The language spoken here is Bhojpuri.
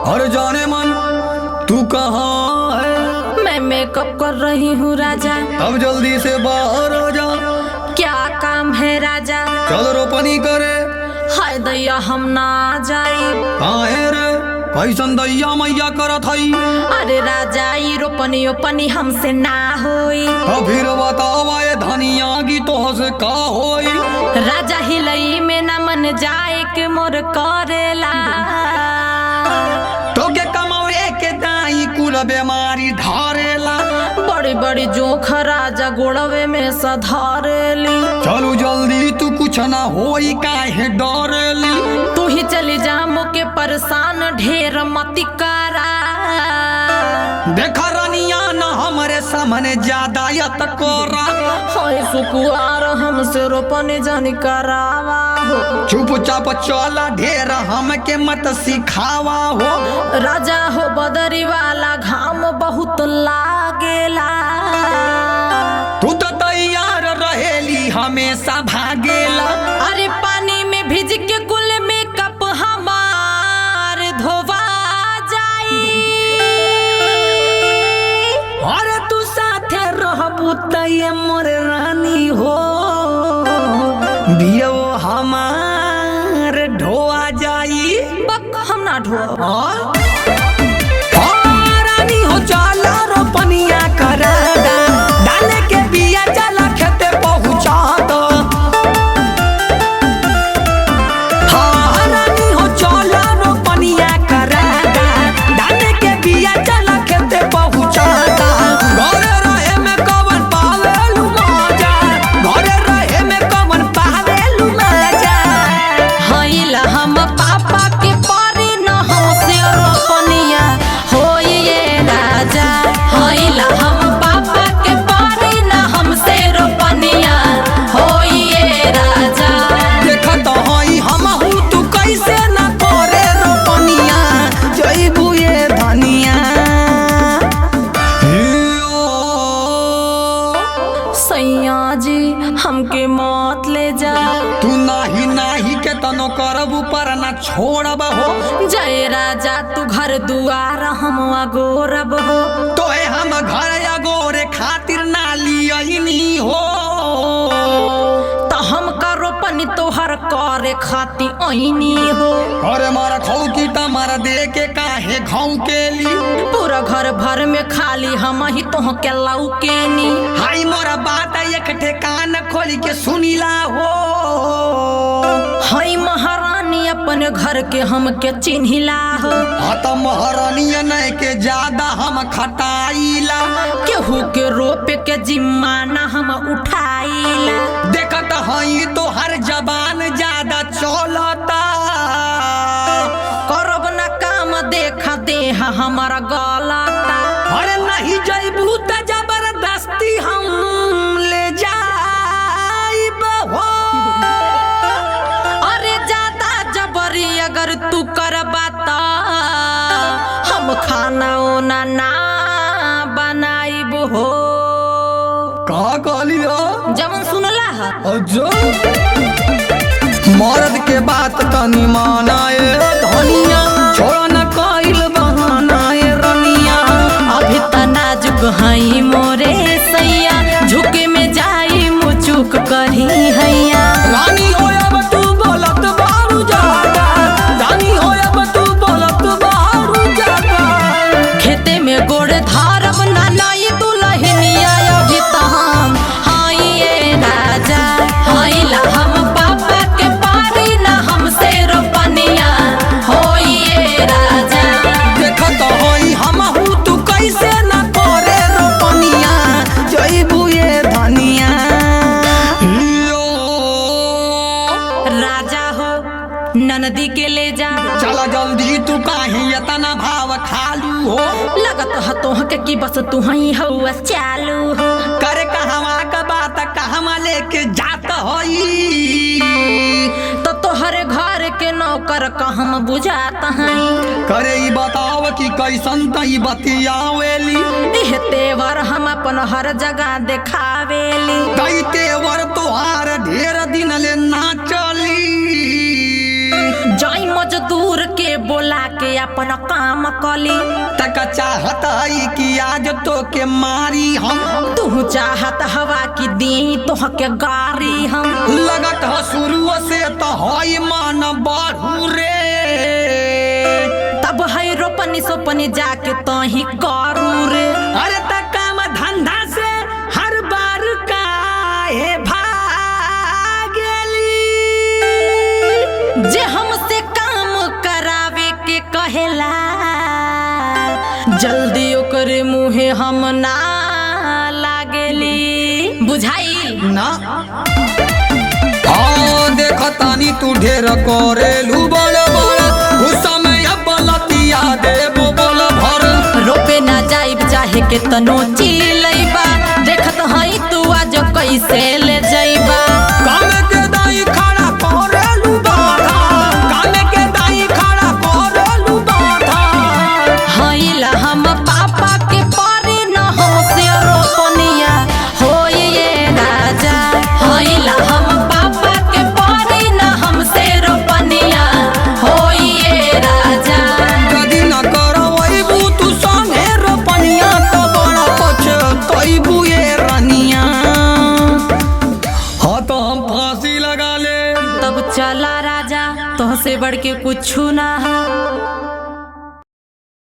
और जाने मन तू कहाँ है? मैं मेकअप कर रही हूँ राजा। अब जल्दी से बाहर आ जा। क्या काम है राजा? चल रोपनी करे। हाय दैया हम ना जाई। काहे रे कैसन दैया मैया करत हई? अरे राजा ई रोपनी ओपनी हमसे ना होई। तो फिर बतावा ये धनिया की तो से का होई? राजा हिलई में न मन जाए के मोर करेला। तो के कमावे के दाई कुल बीमारी धारेला। बड़ी बड़ी जोख राजा गोड़वे में सधारेली। चलू जल्दी तू कुछ ना होई काहे डरेली? तू ही चली जा मोके परेशान ढेर मती करा। देखा रानिया न हमरे सामने ज्यादा यत कोरा। हाय सुकुआर हमसे रोपने जानी करावा हो। चुपचाप चला ढेर हमके मत सिखावा हो। राजा हो बदरी वाला घाम बहुत लागेला। तू तो तैयार रहेली हमेशा भागेला। अरे पानी में भिज के कुल मेकअप हमार धोवा जाई। अरे तू साथे रहबू त ये मोर रानी हो। दियो हमार ढोआ जाई। बक हम ना ढोआ। रानी हो चला रोपनिया करा दा। डाले के बिया चला खेते पहुँचा दो। हाँ रानी हो चला रोपनिया करा दा। डाले के बिया चला खेते पहुँचा दा। घरे रहे में कवन पावेलू मजा। घरे रहे में कवन पावेलू मजा। हईला हम पापा के पारी न हमसे रोपनिया होई ये राजा। हईला हम पापा के पारी न हमसे रोपनिया होई ये राजा। देखत हई हमहू तू कैसे न करे रोपनिया। जइबू ये धनिया। सैया जी हमके मत ले जा। तू नाही नाही के तनो करबू पर न छोड़ब हो। जय राजा तू घर दुआर हम अगोरब हो। तोहे हम घर अगोरे खातिर ना लियनी हो। तो हम का रोपनी तोहर करे खाती ऐनी हो। अरे मारा खौ की तमारा दे के काहे घाव के ली? पूरा घर भर में खाली हम ही तोह के लौकेनी। हाई मोरा बात एक ठेकान खोल के सुनीला हो। हई महारानी अपने घर के हमके चिन्हिला हो। तो महारानिया नहीं के ज्यादा हम खटाइला। केहू के रोपे के जिम्मा ना हम उठाइला। देखत हई तो हर जबान ज्यादा चलता। करब न काम देखा देह हमारा गलता। अरे नहीं जइबू त जबरदस्ती हम ले जाइब हो। अरे ज्यादा जबरी अगर तू करबा त हम खाना ओना ना बनाइब हो। का कहली हो? जवन सुनला है अजो मर्द के बात तनी मानाए धनिया। छोड़ा न कइल बहानाए रनिया। अभी त नाजुक हई मोरे सैया। झुके में जाई मुचुक करी हैया। रानी हो अब तू बोलत बारू जागा। रानी हो अब तू बोलत बारू जागा। खेते में गोड़ धारब ना नाई दुलहिनिया। अभी त हम हई ये राजा। हईला हम पापा के पारी ना हमसे रोपनिया होई ये राजा। देखत हई हमहू तू कैसे न करे रोपनिया। जइबू ये धनिया। राजा हो ननदी के ले जा। चला जल्दी तू काहे इतना भाव खालू हो। लगत ह तोह के की बस तू हई हौआ चालू हो। करे कहवा का बात कहवा लेके जात हई। तो तोहरे घर के नौकर कहम बुझात हई। करे ई बताव कि कैसन तई बतियावेली। इह तेवर हम अपन हर जगह देखावेली। कई तेवर तोहार ढेर दिन ले ना चली। जाई मजदूर के के बोला के अपन काम कली। तक चाहत है कि आज तो के मारी हम, तू चाहत हवा की दी तोह के गारी हम। लगत है शुरू से तो हई मान बढ़ू रे, तब है रोपनी सोपनी जाके तो ही करू रे। अरे तक काम धंधा से हर बार काहे भागेली, जे हमसे काम करावे के कहेला जल्दी ओकरे मुहे हम ना लागेली। बुझाई ना देखो तानी तू ढेर करेलू बड़ बड़, उस समय बलतिया देबो बोल भर। रोपे ना जाइब चाहे के तनो चिलैबा, देखत हई तू आज कैसे ले जाइबा। काम के दाई खड़ा करेलू बाधा, काम के दाई खड़ा करेलू बाधा। हईला हम पापा के पारे न हमसे रोपनिया होई ये राजा। हईला हम पापा के पारे न हमसे रोपनिया होई ये राजा। कदी न करवैबू तू संगे रोपनिया, तो बड़ा पछतैबू ये रानिया। हाँ तो हम फांसी लगा ले, तब चला राजा, तोहसे बढ़ के कुछ ना है।